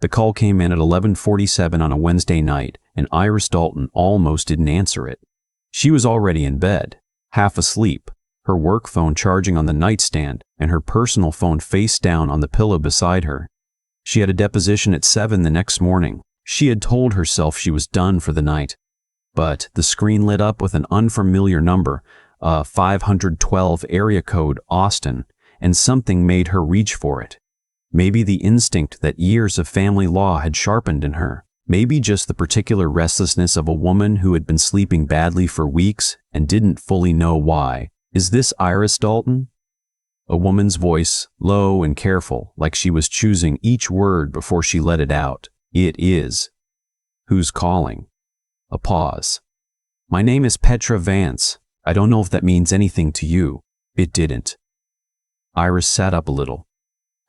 The call came in at 11:47 on a Wednesday night, and Iris Dalton almost didn't answer it. She was already in bed, half asleep, her work phone charging on the nightstand and her personal phone face down on the pillow beside her. She had a deposition at 7 the next morning. She had told herself she was done for the night. But the screen lit up with an unfamiliar number, a 512 area code Austin, and something made her reach for it. Maybe the instinct that years of family law had sharpened in her. Maybe just the particular restlessness of a woman who had been sleeping badly for weeks and didn't fully know why. Is this Iris Dalton? A woman's voice, low and careful, like she was choosing each word before she let it out. It is. Who's calling? A pause. My name is Petra Vance. I don't know if that means anything to you. It didn't. Iris sat up a little.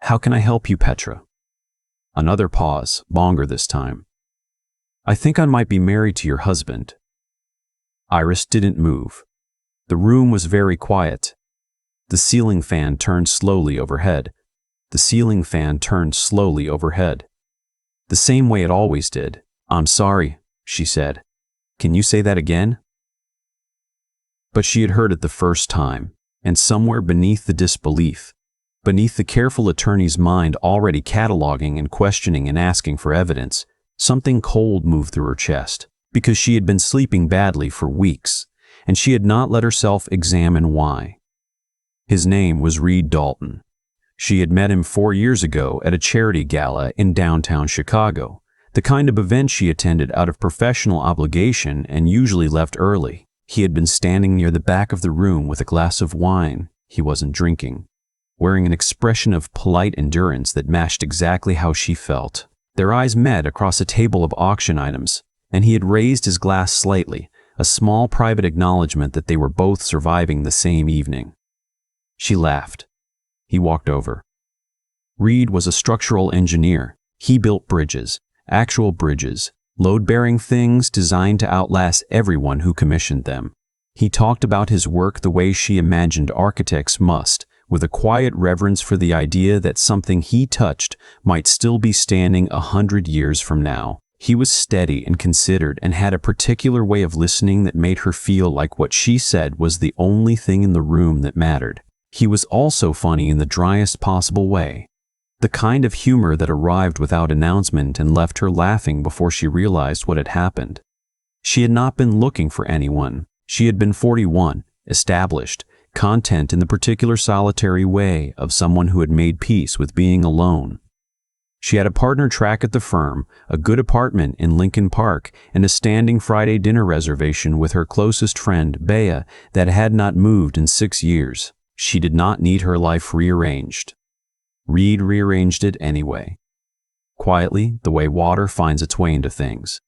How can I help you, Petra? Another pause, longer this time. I think I might be married to your husband. Iris didn't move. The room was very quiet. The ceiling fan turned slowly overhead. The ceiling fan turned slowly overhead. The same way it always did. I'm sorry, she said. Can you say that again? But she had heard it the first time, and somewhere beneath the disbelief, beneath the careful attorney's mind already cataloging and questioning and asking for evidence, something cold moved through her chest, because she had been sleeping badly for weeks, and she had not let herself examine why. His name was Reed Dalton. She had met him 4 years ago at a charity gala in downtown Chicago, the kind of event she attended out of professional obligation and usually left early. He had been standing near the back of the room with a glass of wine he wasn't drinking, wearing an expression of polite endurance that matched exactly how she felt. Their eyes met across a table of auction items, and he had raised his glass slightly, a small private acknowledgement that they were both surviving the same evening. She laughed. He walked over. Reed was a structural engineer. He built bridges, actual bridges, load-bearing things designed to outlast everyone who commissioned them. He talked about his work the way she imagined architects must, with a quiet reverence for the idea that something he touched might still be standing 100 years from now. He was steady and considered and had a particular way of listening that made her feel like what she said was the only thing in the room that mattered. He was also funny in the driest possible way, the kind of humor that arrived without announcement and left her laughing before she realized what had happened. She had not been looking for anyone. She had been 41, established, content in the particular solitary way of someone who had made peace with being alone. She had a partner track at the firm, a good apartment in Lincoln Park, and a standing Friday dinner reservation with her closest friend, Bea, that had not moved in 6 years. She did not need her life rearranged. Reed rearranged it anyway. Quietly, the way water finds its way into things.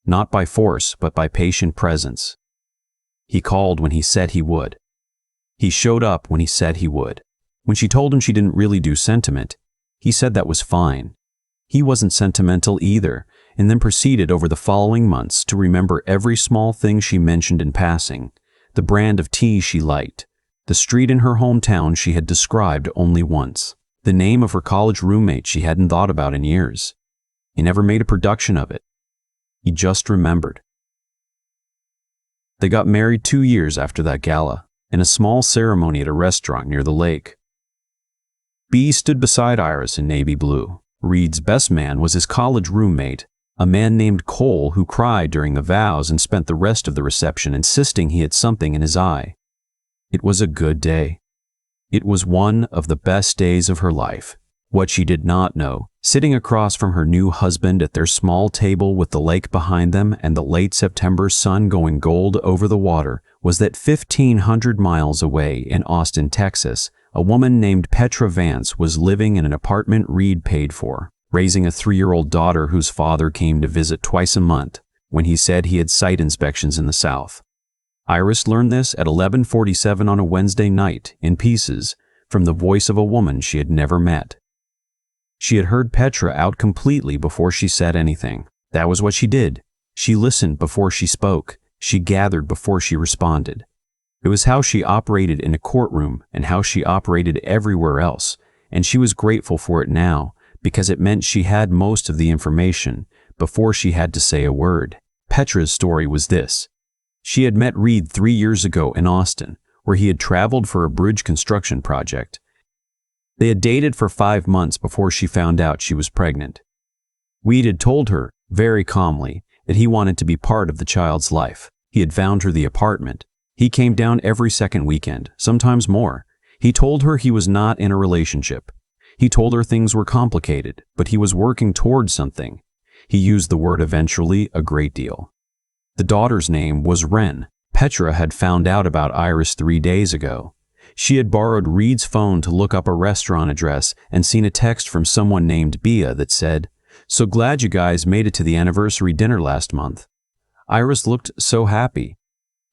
Not by force, but by patient presence. He called when he said he would. He showed up when he said he would. When she told him she didn't really do sentiment, he said that was fine. He wasn't sentimental either, and then proceeded over the following months to remember every small thing she mentioned in passing, the brand of tea she liked, the street in her hometown she had described only once, the name of her college roommate she hadn't thought about in years. He never made a production of it. He just remembered. They got married 2 years after that gala, in a small ceremony at a restaurant near the lake. B stood beside Iris in navy blue. Reed's best man was his college roommate, a man named Cole who cried during the vows and spent the rest of the reception insisting he had something in his eye. It was a good day. It was one of the best days of her life. What she did not know, sitting across from her new husband at their small table with the lake behind them and the late September sun going gold over the water, was that 1,500 miles away in Austin, Texas, a woman named Petra Vance was living in an apartment Reed paid for, raising a 3-year-old daughter whose father came to visit twice a month when he said he had site inspections in the South. Iris learned this at 11:47 on a Wednesday night, in pieces, from the voice of a woman she had never met. She had heard Petra out completely before she said anything. That was what she did. She listened before she spoke. She gathered before she responded. It was how she operated in a courtroom and how she operated everywhere else, and she was grateful for it now, because it meant she had most of the information before she had to say a word. Petra's story was this. She had met Reed 3 years ago in Austin, where he had traveled for a bridge construction project. They had dated for 5 months before she found out she was pregnant. Reed had told her, very calmly, that he wanted to be part of the child's life. He had found her the apartment. He came down every second weekend, sometimes more. He told her he was not in a relationship. He told her things were complicated, but he was working towards something. He used the word eventually a great deal. The daughter's name was Wren. Petra had found out about Iris 3 days ago. She had borrowed Reed's phone to look up a restaurant address and seen a text from someone named Bea that said, "So glad you guys made it to the anniversary dinner last month." Iris looked so happy.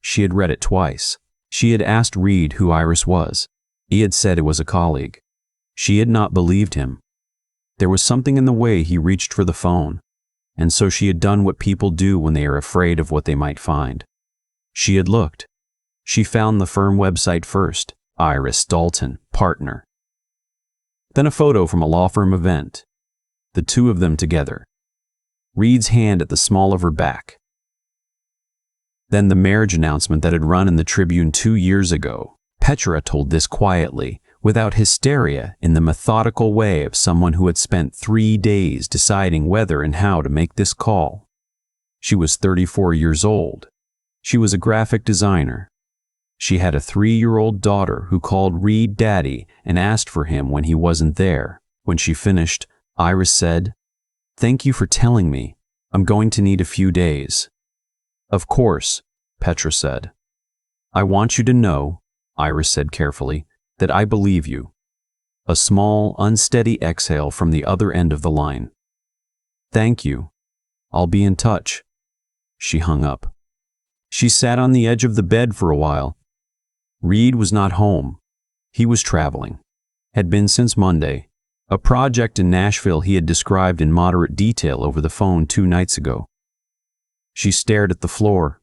She had read it twice. She had asked Reed who Iris was. He had said it was a colleague. She had not believed him. There was something in the way he reached for the phone, and so she had done what people do when they are afraid of what they might find. She had looked. She found the firm website first, Iris Dalton, partner. Then a photo from a law firm event. The two of them together. Reed's hand at the small of her back. Then the marriage announcement that had run in the Tribune 2 years ago. Petra told this quietly, without hysteria, in the methodical way of someone who had spent 3 days deciding whether and how to make this call. She was 34 years old. She was a graphic designer. She had a 3-year-old daughter who called Reed Daddy and asked for him when he wasn't there. When she finished, Iris said, "Thank you for telling me. I'm going to need a few days." "Of course," Petra said. "I want you to know," Iris said carefully, "that I believe you." A small, unsteady exhale from the other end of the line. "Thank you. I'll be in touch." She hung up. She sat on the edge of the bed for a while. Reed was not home. He was traveling. Had been since Monday. A project in Nashville he had described in moderate detail over the phone 2 nights ago. She stared at the floor.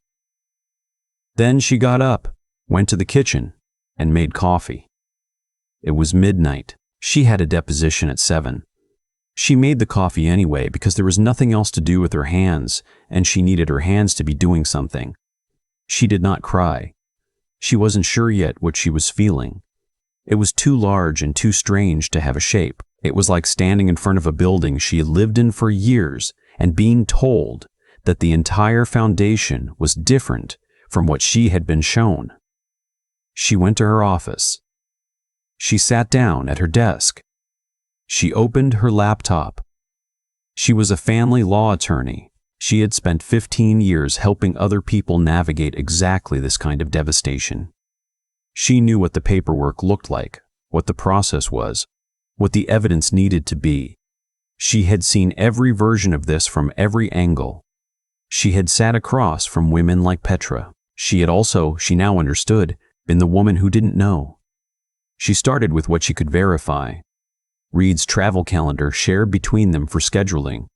Then she got up, went to the kitchen, and made coffee. It was midnight. She had a deposition at 7. She made the coffee anyway because there was nothing else to do with her hands, and she needed her hands to be doing something. She did not cry. She wasn't sure yet what she was feeling. It was too large and too strange to have a shape. It was like standing in front of a building she had lived in for years and being told that the entire foundation was different from what she had been shown. She went to her office. She sat down at her desk. She opened her laptop. She was a family law attorney. She had spent 15 years helping other people navigate exactly this kind of devastation. She knew what the paperwork looked like, what the process was, what the evidence needed to be. She had seen every version of this from every angle. She had sat across from women like Petra. She had also, she now understood, been the woman who didn't know. She started with what she could verify. Reed's travel calendar shared between them for scheduling.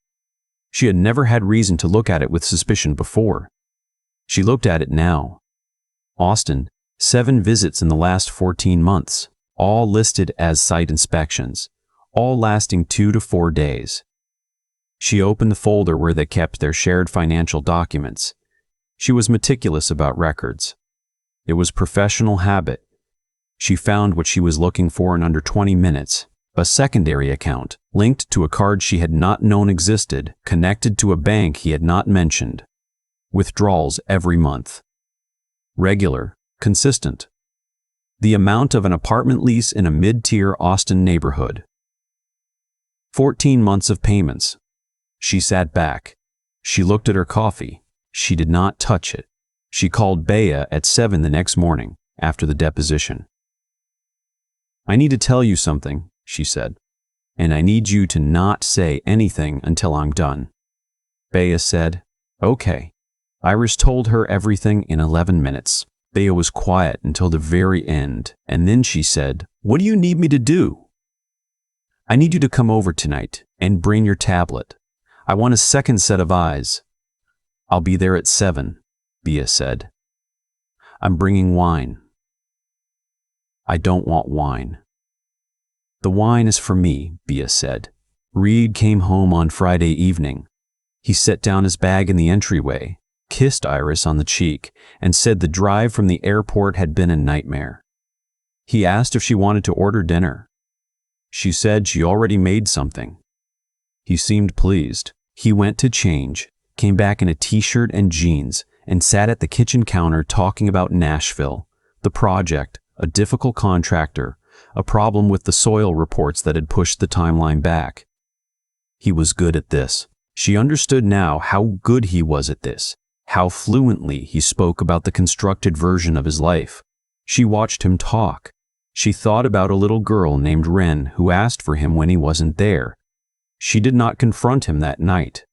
She had never had reason to look at it with suspicion before. She looked at it now. Austin, 7 visits in the last 14 months, all listed as site inspections, all lasting 2 to 4 days. She opened the folder where they kept their shared financial documents. She was meticulous about records. It was professional habit. She found what she was looking for in under 20 minutes. A secondary account, linked to a card she had not known existed, connected to a bank he had not mentioned. Withdrawals every month. Regular, consistent. The amount of an apartment lease in a mid-tier Austin neighborhood. 14 months of payments. She sat back. She looked at her coffee. She did not touch it. She called Bea at 7 the next morning, after the deposition. "I need to tell you something," she said, "and I need you to not say anything until I'm done." Bea said, "Okay." Iris told her everything in 11 minutes. Bea was quiet until the very end, and then she said, "What do you need me to do?" "I need you to come over tonight and bring your tablet. I want a second set of eyes." "I'll be there at 7, Bea said. "I'm bringing wine." "I don't want wine." "The wine is for me," Bea said. Reed came home on Friday evening. He set down his bag in the entryway, kissed Iris on the cheek, and said the drive from the airport had been a nightmare. He asked if she wanted to order dinner. She said she already made something. He seemed pleased. He went to change, came back in a t-shirt and jeans, and sat at the kitchen counter talking about Nashville, the project, a difficult contractor, a problem with the soil reports that had pushed the timeline back. He was good at this. She understood now how good he was at this, how fluently he spoke about the constructed version of his life. She watched him talk. She thought about a little girl named Wren who asked for him when he wasn't there. She did not confront him that night.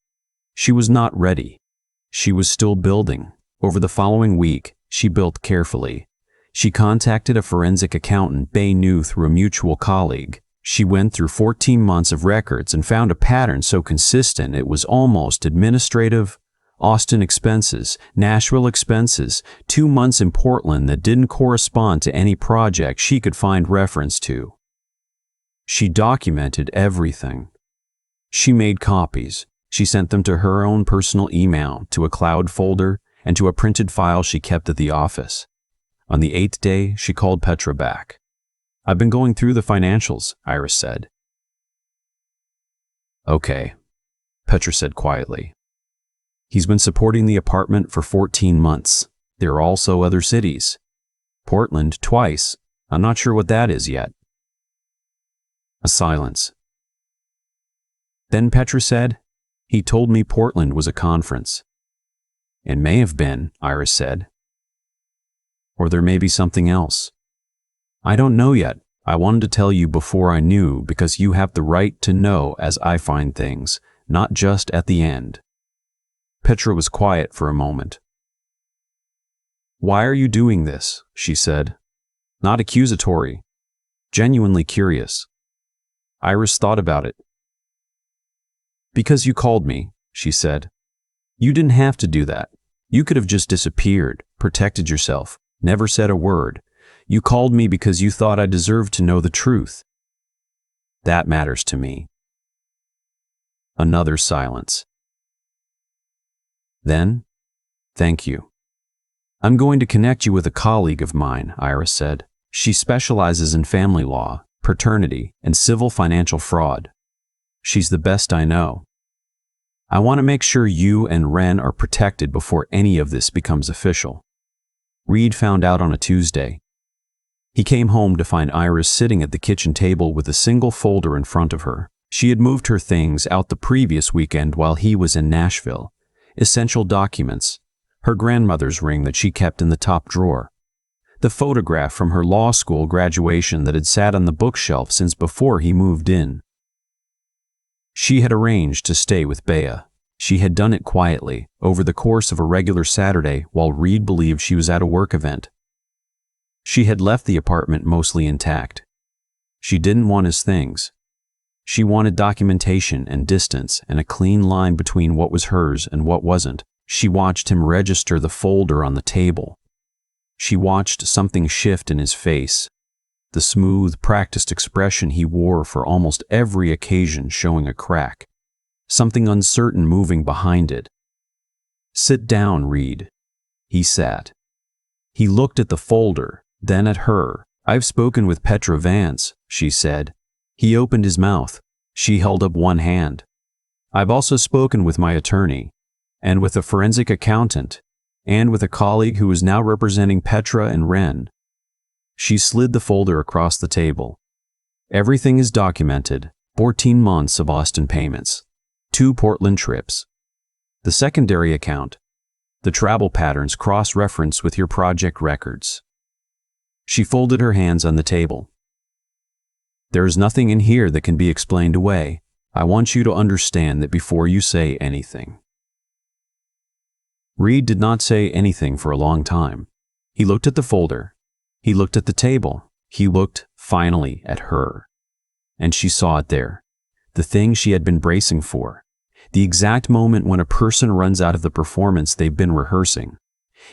She was not ready. She was still building. Over the following week, she built carefully. She contacted a forensic accountant Bay knew through a mutual colleague. She went through 14 months of records and found a pattern so consistent it was almost administrative. Austin expenses, Nashville expenses, 2 months in Portland that didn't correspond to any project she could find reference to. She documented everything. She made copies. She sent them to her own personal email, to a cloud folder, and to a printed file she kept at the office. On the 8th day, she called Petra back. "I've been going through the financials," Iris said. "Okay," Petra said quietly. "He's been supporting the apartment for 14 months. There are also other cities. Portland twice. I'm not sure what that is yet." A silence. Then Petra said, "He told me Portland was a conference." "It may have been," Iris said. "Or there may be something else. I don't know yet. I wanted to tell you before I knew because you have the right to know as I find things, not just at the end." Petra was quiet for a moment. "Why are you doing this?" she said. Not accusatory. Genuinely curious. Iris thought about it. "Because you called me," she said. "You didn't have to do that. You could have just disappeared, protected yourself, never said a word. You called me because you thought I deserved to know the truth. That matters to me." Another silence. Then, "Thank you. I'm going to connect you with a colleague of mine," Iris said. "She specializes in family law, paternity, and civil financial fraud. She's the best I know. I want to make sure you and Wren are protected before any of this becomes official." Reed found out on a Tuesday. He came home to find Iris sitting at the kitchen table with a single folder in front of her. She had moved her things out the previous weekend while he was in Nashville. Essential documents, her grandmother's ring that she kept in the top drawer, the photograph from her law school graduation that had sat on the bookshelf since before he moved in. She had arranged to stay with Bea. She had done it quietly, over the course of a regular Saturday while Reed believed she was at a work event. She had left the apartment mostly intact. She didn't want his things. She wanted documentation and distance and a clean line between what was hers and what wasn't. She watched him register the folder on the table. She watched something shift in his face, the smooth, practiced expression he wore for almost every occasion showing a crack, something uncertain moving behind it. "Sit down, Reed." He sat. He looked at the folder, then at her. "I've spoken with Petra Vance," she said. He opened his mouth. She held up one hand. "I've also spoken with my attorney, and with a forensic accountant, and with a colleague who is now representing Petra and Wren." She slid the folder across the table. "Everything is documented. 14 months of Austin payments. 2 Portland trips. The secondary account. The travel patterns cross-reference with your project records." She folded her hands on the table. "There is nothing in here that can be explained away. I want you to understand that before you say anything." Reed did not say anything for a long time. He looked at the folder. He looked at the table. He looked, finally, at her. And she saw it there. The thing she had been bracing for. The exact moment when a person runs out of the performance they've been rehearsing.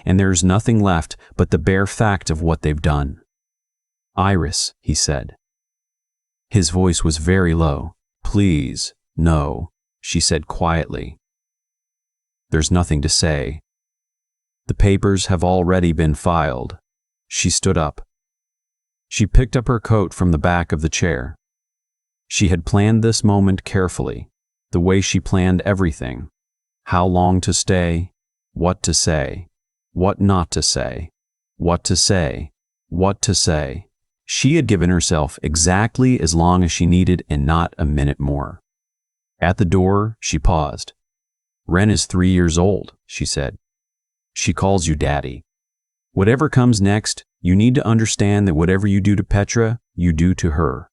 And there is nothing left but the bare fact of what they've done. "Iris," he said. His voice was very low. Please, no, she said quietly. There's nothing to say. The papers have already been filed. She stood up. She picked up her coat from the back of the chair. She had planned this moment carefully, the way she planned everything. How long to stay, what to say, what not to say, what to say, what to say. She had given herself exactly as long as she needed and not a minute more. At the door, she paused. Ren is 3 years old, she said. She calls you daddy. Whatever comes next, you need to understand that whatever you do to Petra, you do to her.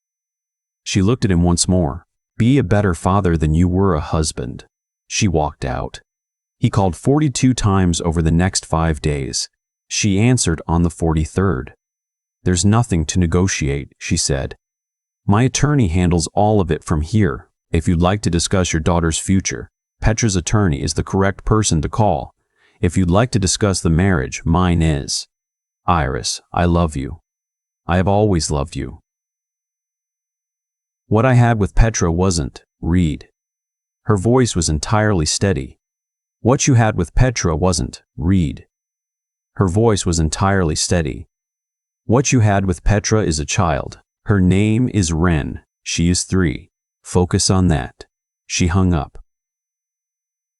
She looked at him once more. Be a better father than you were a husband. She walked out. He called 42 times over the next 5 days. She answered on the 43rd. There's nothing to negotiate, she said. My attorney handles all of it from here. If you'd like to discuss your daughter's future, Petra's attorney is the correct person to call. If you'd like to discuss the marriage, mine is. Iris, I love you. I have always loved you. What I had with Petra wasn't, Reed. Her voice was entirely steady. What you had with Petra wasn't, Reed. Her voice was entirely steady. What you had with Petra is a child. Her name is Ren. She is 3. Focus on that. She hung up.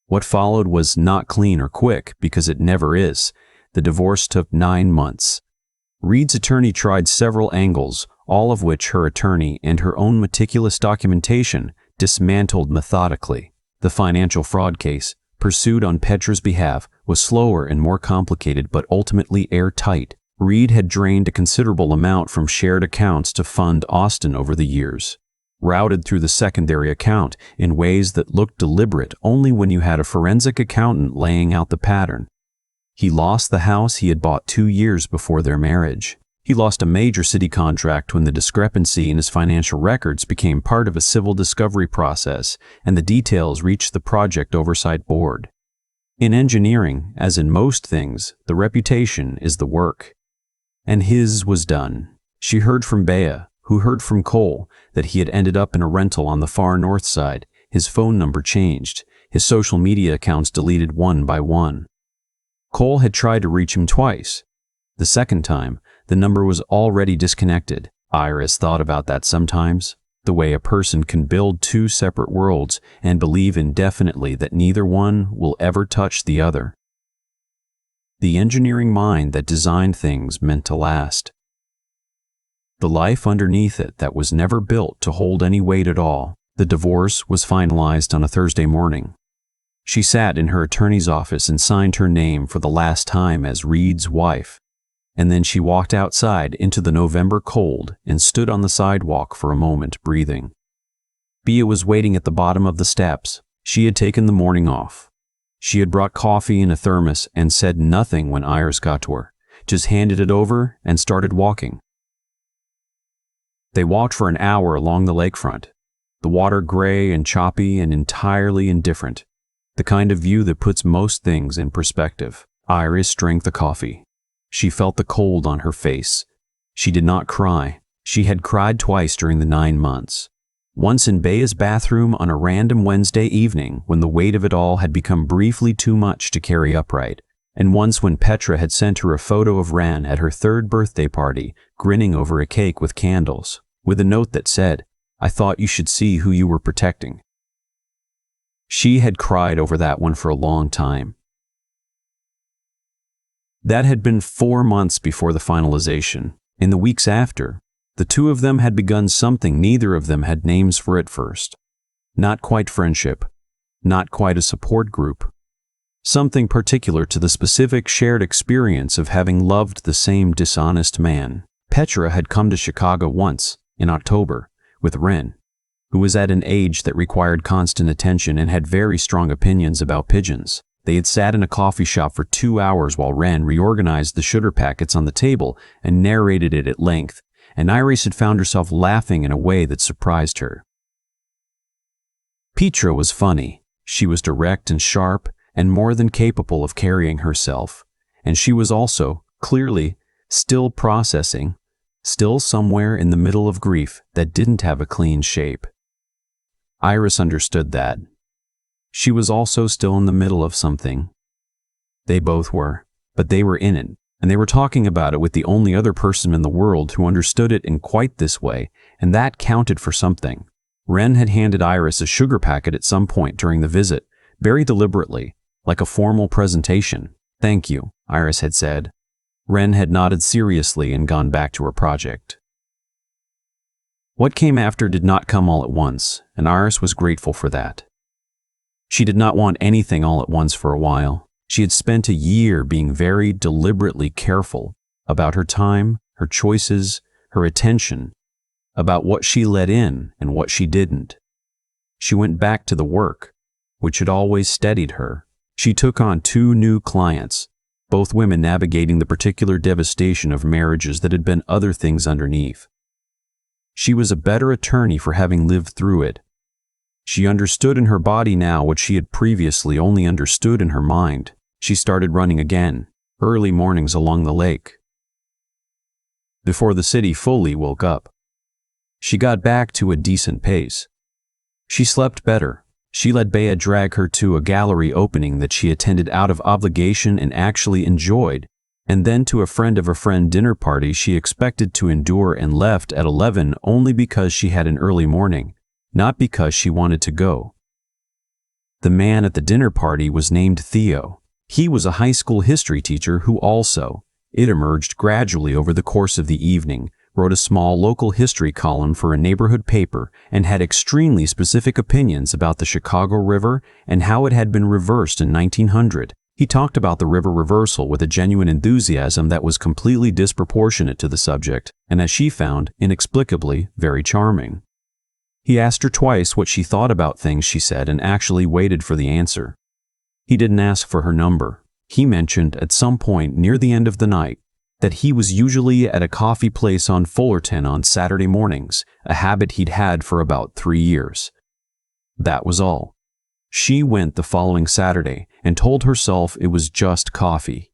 What followed was not clean or quick, because it never is. The divorce took 9 months. Reed's attorney tried several angles, all of which her attorney and her own meticulous documentation dismantled methodically. The financial fraud case, pursued on Petra's behalf, was slower and more complicated but ultimately airtight. Reed had drained a considerable amount from shared accounts to fund Austin over the years, routed through the secondary account in ways that looked deliberate only when you had a forensic accountant laying out the pattern. He lost the house he had bought 2 years before their marriage. He lost a major city contract when the discrepancy in his financial records became part of a civil discovery process and the details reached the project oversight board. In engineering, as in most things, the reputation is the work. And his was done. She heard from Bea, who heard from Cole, that he had ended up in a rental on the far north side. His phone number changed, his social media accounts deleted one by one. Cole had tried to reach him twice. The second time, the number was already disconnected. Iris thought about that sometimes, the way a person can build 2 separate worlds and believe indefinitely that neither one will ever touch the other. The engineering mind that designed things meant to last. The life underneath it that was never built to hold any weight at all. The divorce was finalized on a Thursday morning. She sat in her attorney's office and signed her name for the last time as Reed's wife. And then she walked outside into the November cold and stood on the sidewalk for a moment, breathing. Bea was waiting at the bottom of the steps. She had taken the morning off. She had brought coffee in a thermos and said nothing when Iris got to her, just handed it over and started walking. They walked for an hour along the lakefront, the water gray and choppy and entirely indifferent, the kind of view that puts most things in perspective. Iris drank the coffee. She felt the cold on her face. She did not cry. She had cried twice during the 9 months. Once in Bea's bathroom on a random Wednesday evening when the weight of it all had become briefly too much to carry upright, and once when Petra had sent her a photo of Ren at her 3rd birthday party, grinning over a cake with candles, with a note that said, "I thought you should see who you were protecting." She had cried over that one for a long time. That had been 4 months before the finalization. In the weeks after, the two of them had begun something neither of them had names for at first. Not quite friendship, not quite a support group. Something particular to the specific shared experience of having loved the same dishonest man. Petra had come to Chicago once, in October, with Ren, who was at an age that required constant attention and had very strong opinions about pigeons. They had sat in a coffee shop for 2 hours while Ren reorganized the sugar packets on the table and narrated it at length, and Iris had found herself laughing in a way that surprised her. Petra was funny. She was direct and sharp and more than capable of carrying herself, and she was also, clearly, still processing, still somewhere in the middle of grief that didn't have a clean shape. Iris understood that. She was also still in the middle of something. They both were, but they were in it, and they were talking about it with the only other person in the world who understood it in quite this way, and that counted for something. Wren had handed Iris a sugar packet at some point during the visit, very deliberately, like a formal presentation. "Thank you," Iris had said. Wren had nodded seriously and gone back to her project. What came after did not come all at once, and Iris was grateful for that. She did not want anything all at once for a while. She had spent a year being very deliberately careful about her time, her choices, her attention, about what she let in and what she didn't. She went back to the work, which had always steadied her. She took on 2 new clients, both women navigating the particular devastation of marriages that had been other things underneath. She was a better attorney for having lived through it. She understood in her body now what she had previously only understood in her mind. She started running again, early mornings along the lake, before the city fully woke up. She got back to a decent pace. She slept better. She let Bea drag her to a gallery opening that she attended out of obligation and actually enjoyed, and then to a friend of a friend dinner party she expected to endure and left at 11 only because she had an early morning, not because she wanted to go. The man at the dinner party was named Theo. He was a high school history teacher who also, it emerged gradually over the course of the evening, wrote a small local history column for a neighborhood paper and had extremely specific opinions about the Chicago River and how it had been reversed in 1900. He talked about the river reversal with a genuine enthusiasm that was completely disproportionate to the subject, and as she found, inexplicably, very charming. He asked her twice what she thought about things she said and actually waited for the answer. He didn't ask for her number. He mentioned at some point near the end of the night that he was usually at a coffee place on Fullerton on Saturday mornings, a habit he'd had for about 3 years. That was all. She went the following Saturday and told herself it was just coffee.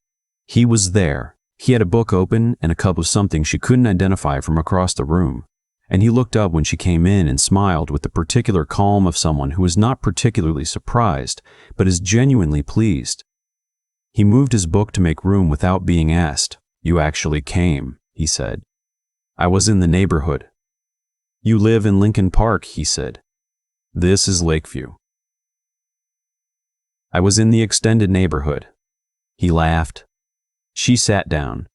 He was there. He had a book open and a cup of something she couldn't identify from across the room, and he looked up when she came in and smiled with the particular calm of someone who is not particularly surprised, but is genuinely pleased. He moved his book to make room without being asked. "You actually came," he said. "I was in the neighborhood." "You live in Lincoln Park," he said. "This is Lakeview." "I was in the extended neighborhood." He laughed. She sat down.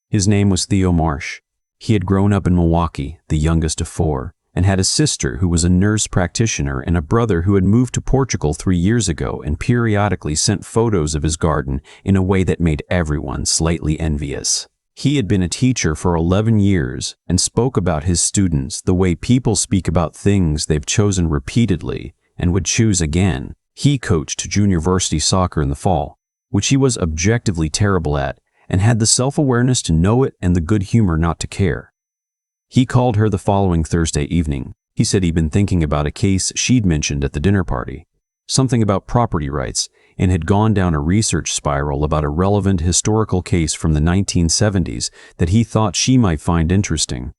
His name was Theo Marsh. He had grown up in Milwaukee, the youngest of 4, and had a sister who was a nurse practitioner and a brother who had moved to Portugal 3 years ago and periodically sent photos of his garden in a way that made everyone slightly envious. He had been a teacher for 11 years and spoke about his students the way people speak about things they've chosen repeatedly and would choose again. He coached junior varsity soccer in the fall, which he was objectively terrible at, and had the self-awareness to know it and the good humor not to care. He called her the following Thursday evening. He said he'd been thinking about a case she'd mentioned at the dinner party, something about property rights, and had gone down a research spiral about a relevant historical case from the 1970s that he thought she might find interesting.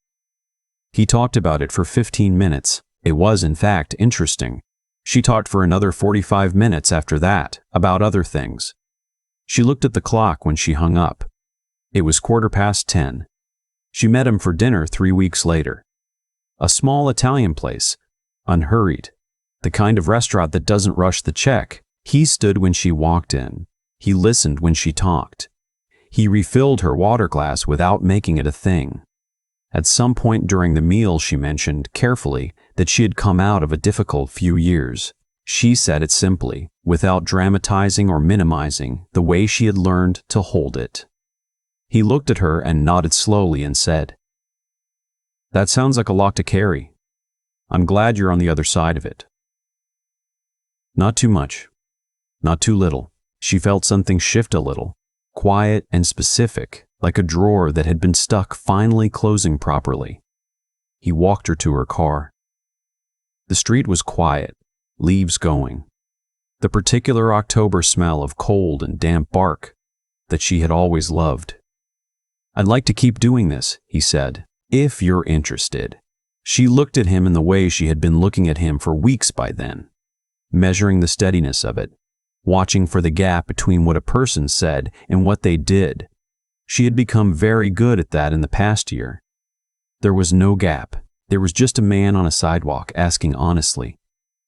He talked about it for 15 minutes. It was, in fact, interesting. She talked for another 45 minutes after that, about other things. She looked at the clock when she hung up. It was 10:15. She met him for dinner 3 weeks later. A small Italian place, unhurried, the kind of restaurant that doesn't rush the check. He stood when she walked in. He listened when she talked. He refilled her water glass without making it a thing. At some point during the meal she mentioned, carefully, that she had come out of a difficult few years. She said it simply, without dramatizing or minimizing, the way she had learned to hold it. He looked at her and nodded slowly and said, "That sounds like a lot to carry. I'm glad you're on the other side of it." Not too much. Not too little. She felt something shift a little, quiet and specific, like a drawer that had been stuck finally closing properly. He walked her to her car. The street was quiet, leaves going. The particular October smell of cold and damp bark that she had always loved. "I'd like to keep doing this," he said, "if you're interested." She looked at him in the way she had been looking at him for weeks by then, measuring the steadiness of it, watching for the gap between what a person said and what they did. She had become very good at that in the past year. There was no gap. There was just a man on a sidewalk asking honestly.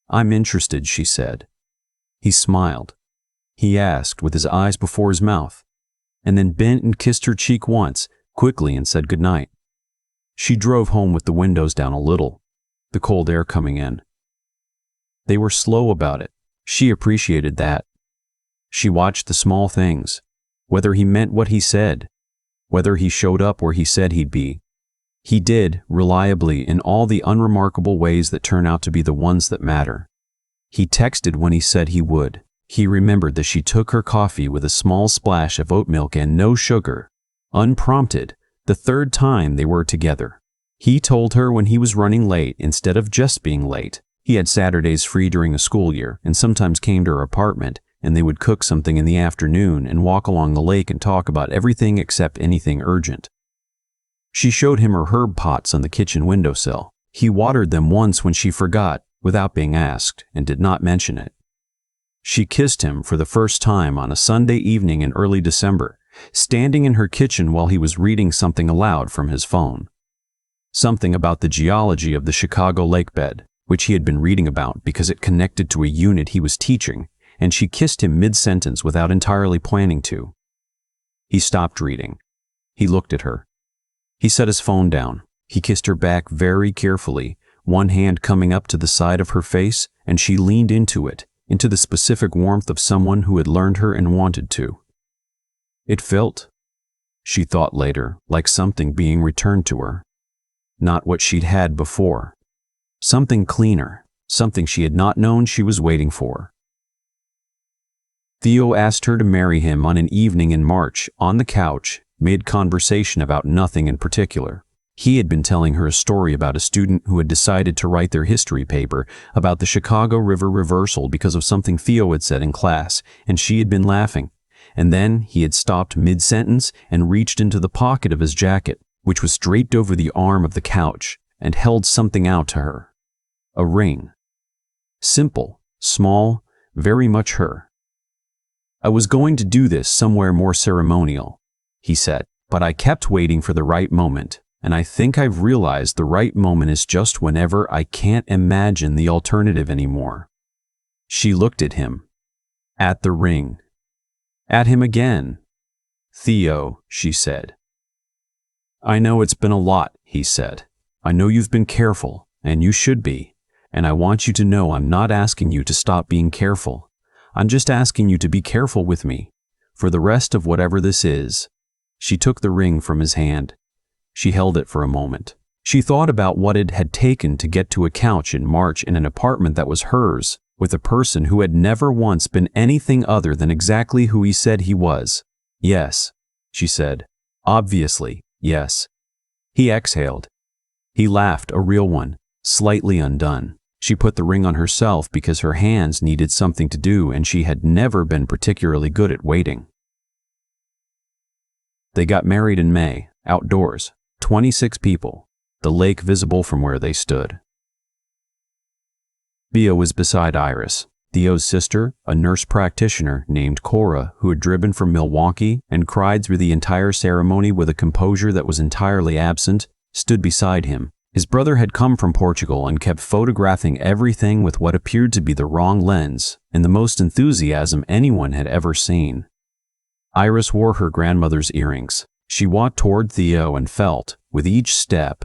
"I'm interested," she said. He smiled. He asked with his eyes before his mouth, and then bent and kissed her cheek once, quickly, and said goodnight. She drove home with the windows down a little, the cold air coming in. They were slow about it. She appreciated that. She watched the small things, whether he meant what he said, whether he showed up where he said he'd be. He did, reliably, in all the unremarkable ways that turn out to be the ones that matter. He texted when he said he would. He remembered that she took her coffee with a small splash of oat milk and no sugar, unprompted, the third time they were together. He told her when he was running late instead of just being late. He had Saturdays free during the school year and sometimes came to her apartment, and they would cook something in the afternoon and walk along the lake and talk about everything except anything urgent. She showed him her herb pots on the kitchen windowsill. He watered them once when she forgot, without being asked, and did not mention it. She kissed him for the first time on a Sunday evening in early December, standing in her kitchen while he was reading something aloud from his phone. Something about the geology of the Chicago lake bed, which he had been reading about because it connected to a unit he was teaching, and she kissed him mid-sentence without entirely planning to. He stopped reading. He looked at her. He set his phone down. He kissed her back very carefully, one hand coming up to the side of her face, and she leaned into it, into the specific warmth of someone who had learned her and wanted to. It felt, she thought later, like something being returned to her. Not what she'd had before. Something cleaner, something she had not known she was waiting for. Theo asked her to marry him on an evening in March, on the couch, mid-conversation about nothing in particular. He had been telling her a story about a student who had decided to write their history paper about the Chicago River reversal because of something Theo had said in class, and she had been laughing. And then he had stopped mid-sentence and reached into the pocket of his jacket, which was draped over the arm of the couch, and held something out to her. A ring. Simple, small, very much her. "I was going to do this somewhere more ceremonial," he said, "but I kept waiting for the right moment, and I think I've realized the right moment is just whenever I can't imagine the alternative anymore." She looked at him. At the ring. At him again. "Theo," she said. "I know it's been a lot," he said. "I know you've been careful, and you should be, and I want you to know I'm not asking you to stop being careful. I'm just asking you to be careful with me, for the rest of whatever this is." She took the ring from his hand. She held it for a moment. She thought about what it had taken to get to a couch in March in an apartment that was hers, with a person who had never once been anything other than exactly who he said he was. "Yes," she said. "Obviously, yes." He exhaled. He laughed, a real one, slightly undone. She put the ring on herself because her hands needed something to do, and she had never been particularly good at waiting. They got married in May, outdoors, 26 people, the lake visible from where they stood. Theo was beside Iris, Theo's sister, a nurse practitioner named Cora, who had driven from Milwaukee and cried through the entire ceremony with a composure that was entirely absent, stood beside him. His brother had come from Portugal and kept photographing everything with what appeared to be the wrong lens and the most enthusiasm anyone had ever seen. Iris wore her grandmother's earrings. She walked toward Theo and felt, with each step,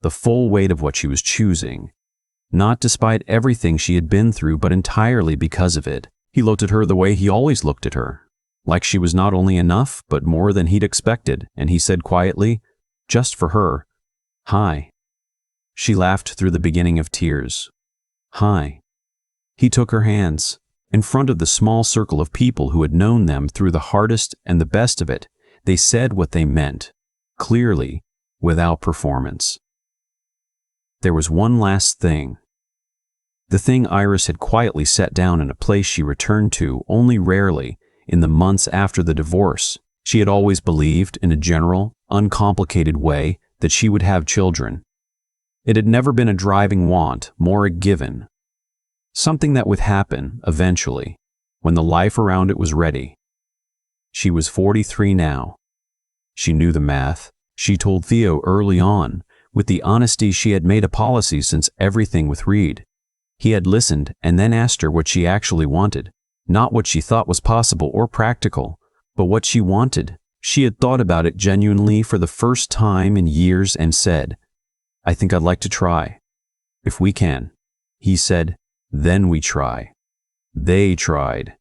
the full weight of what she was choosing. Not despite everything she had been through, but entirely because of it. He looked at her the way he always looked at her, like she was not only enough, but more than he'd expected, and he said quietly, just for her, "Hi." She laughed through the beginning of tears. "Hi." He took her hands. In front of the small circle of people who had known them through the hardest and the best of it, they said what they meant, clearly, without performance. There was one last thing. The thing Iris had quietly set down in a place she returned to only rarely in the months after the divorce. She had always believed, in a general, uncomplicated way, that she would have children. It had never been a driving want, more a given. Something that would happen, eventually, when the life around it was ready. She was 43 now. She knew the math. She told Theo early on, with the honesty she had made a policy since everything with Reed. He had listened and then asked her what she actually wanted, not what she thought was possible or practical, but what she wanted. She had thought about it genuinely for the first time in years and said, "I think I'd like to try. If we can." He said, "Then we try." They tried.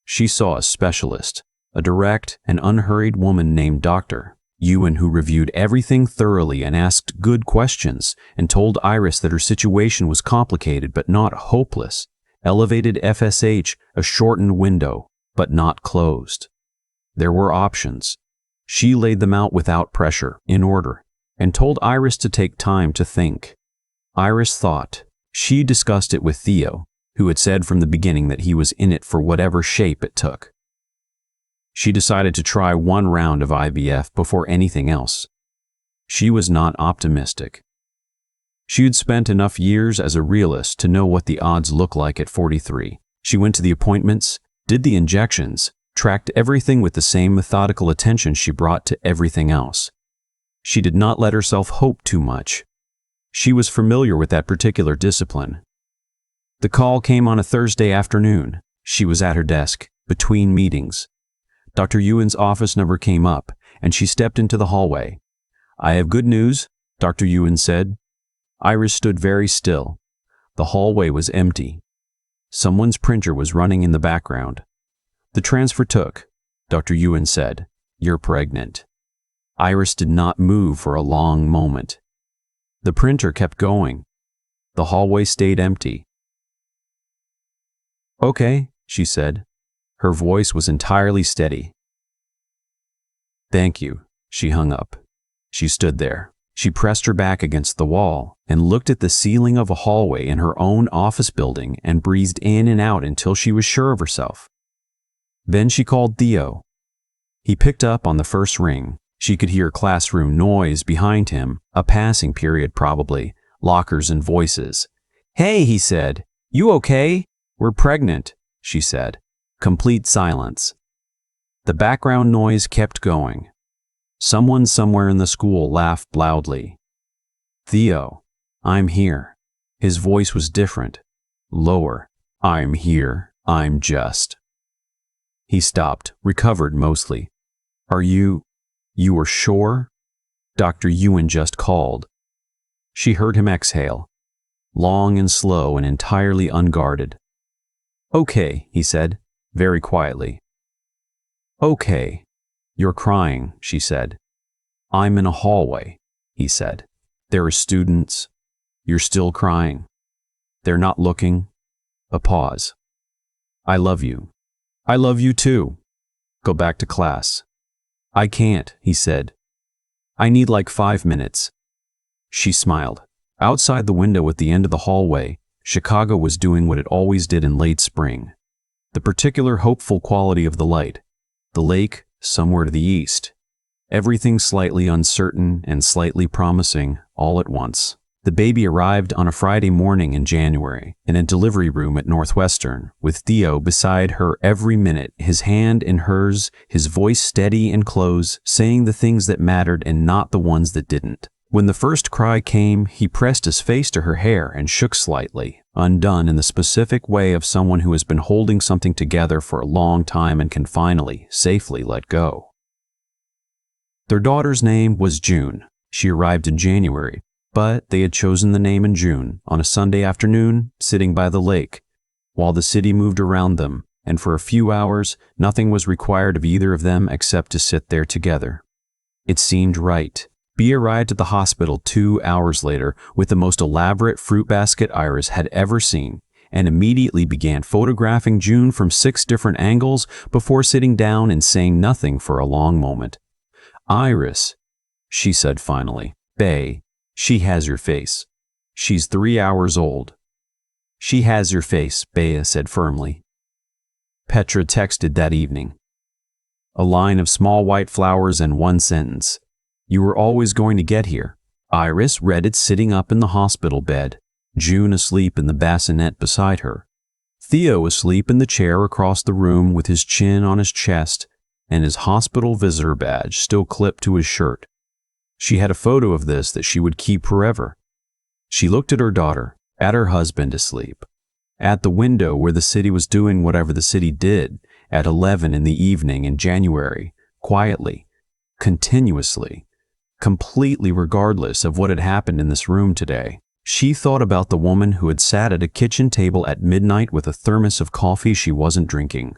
She saw a specialist, a direct and unhurried woman named Dr. Ewan, who reviewed everything thoroughly and asked good questions and told Iris that her situation was complicated but not hopeless. Elevated FSH, a shortened window, but not closed. There were options. She laid them out without pressure, in order, and told Iris to take time to think. Iris thought. She discussed it with Theo, who had said from the beginning that he was in it for whatever shape it took. She decided to try one round of IVF before anything else. She was not optimistic. She had spent enough years as a realist to know what the odds look like at 43. She went to the appointments, did the injections, tracked everything with the same methodical attention she brought to everything else. She did not let herself hope too much. She was familiar with that particular discipline. The call came on a Thursday afternoon. She was at her desk, between meetings. Dr. Ewan's office number came up, and she stepped into the hallway. "I have good news," Dr. Ewan said. Iris stood very still. The hallway was empty. Someone's printer was running in the background. "The transfer took," Dr. Ewan said. "You're pregnant." Iris did not move for a long moment. The printer kept going. The hallway stayed empty. "Okay," she said. Her voice was entirely steady. "Thank you." She hung up. She stood there. She pressed her back against the wall and looked at the ceiling of a hallway in her own office building and breathed in and out until she was sure of herself. Then she called Theo. He picked up on the first ring. She could hear classroom noise behind him, a passing period probably, lockers and voices. "Hey," he said. "You okay?" "We're pregnant," she said. Complete silence. The background noise kept going. Someone somewhere in the school laughed loudly. "Theo, I'm here." His voice was different, lower. "I'm here. I'm just." He stopped, recovered mostly. You were sure?" Dr. Ewan just called. She heard him exhale, long and slow and entirely unguarded. "Okay," he said, very quietly. "Okay. You're crying," she said. "I'm in a hallway," he said. "There are students. You're still crying. They're not looking." A pause. "I love you." "I love you too. Go back to class." "I can't," he said. "I need like 5 minutes." She smiled. Outside the window at the end of the hallway, Chicago was doing what it always did in late spring. The particular hopeful quality of the light. The lake, somewhere to the east. Everything slightly uncertain and slightly promising, all at once. The baby arrived on a Friday morning in January, in a delivery room at Northwestern, with Theo beside her every minute, his hand in hers, his voice steady and close, saying the things that mattered and not the ones that didn't. When the first cry came, he pressed his face to her hair and shook slightly, undone in the specific way of someone who has been holding something together for a long time and can finally, safely let go. Their daughter's name was June. She arrived in January, but they had chosen the name in June, on a Sunday afternoon, sitting by the lake, while the city moved around them, and for a few hours, nothing was required of either of them except to sit there together. It seemed right. Bea arrived at the hospital 2 hours later with the most elaborate fruit basket Iris had ever seen, and immediately began photographing June from 6 different angles before sitting down and saying nothing for a long moment. "Iris," she said finally. "Bae, she has your face. She's 3 hours old." "She has your face," Bea said firmly. Petra texted that evening. A line of small white flowers and one sentence. "You were always going to get here. Iris read it sitting up in the hospital bed, June asleep in the bassinet beside her, Theo asleep in the chair across the room with his chin on his chest and his hospital visitor badge still clipped to his shirt. She had a photo of this that she would keep forever. She looked at her daughter, at her husband asleep, at the window where the city was doing whatever the city did at 11 in the evening in January, quietly, continuously, completely regardless of what had happened in this room today. She thought about the woman who had sat at a kitchen table at midnight with a thermos of coffee she wasn't drinking,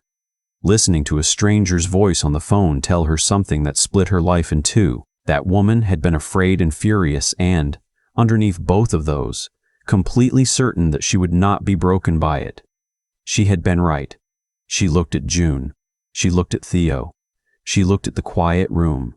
listening to a stranger's voice on the phone tell her something that split her life in two. That woman had been afraid and furious and, underneath both of those, completely certain that she would not be broken by it. She had been right. She looked at June. She looked at Theo. She looked at the quiet room.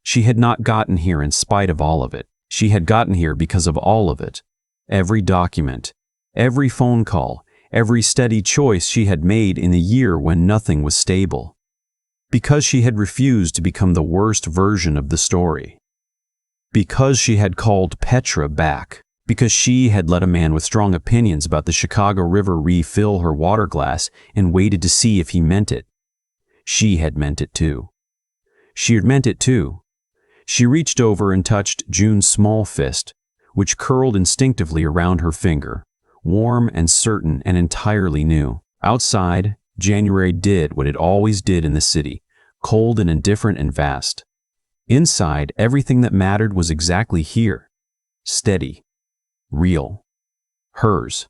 She had not gotten here in spite of all of it. She had gotten here because of all of it. Every document, every phone call, every steady choice she had made in the year when nothing was stable. Because she had refused to become the worst version of the story. Because she had called Petra back. Because she had let a man with strong opinions about the Chicago River refill her water glass and waited to see if he meant it. She had meant it too. She had meant it too. She reached over and touched June's small fist, which curled instinctively around her finger, warm and certain and entirely new. Outside, January did what it always did in the city, cold and indifferent and vast. Inside, everything that mattered was exactly here, steady, real, hers.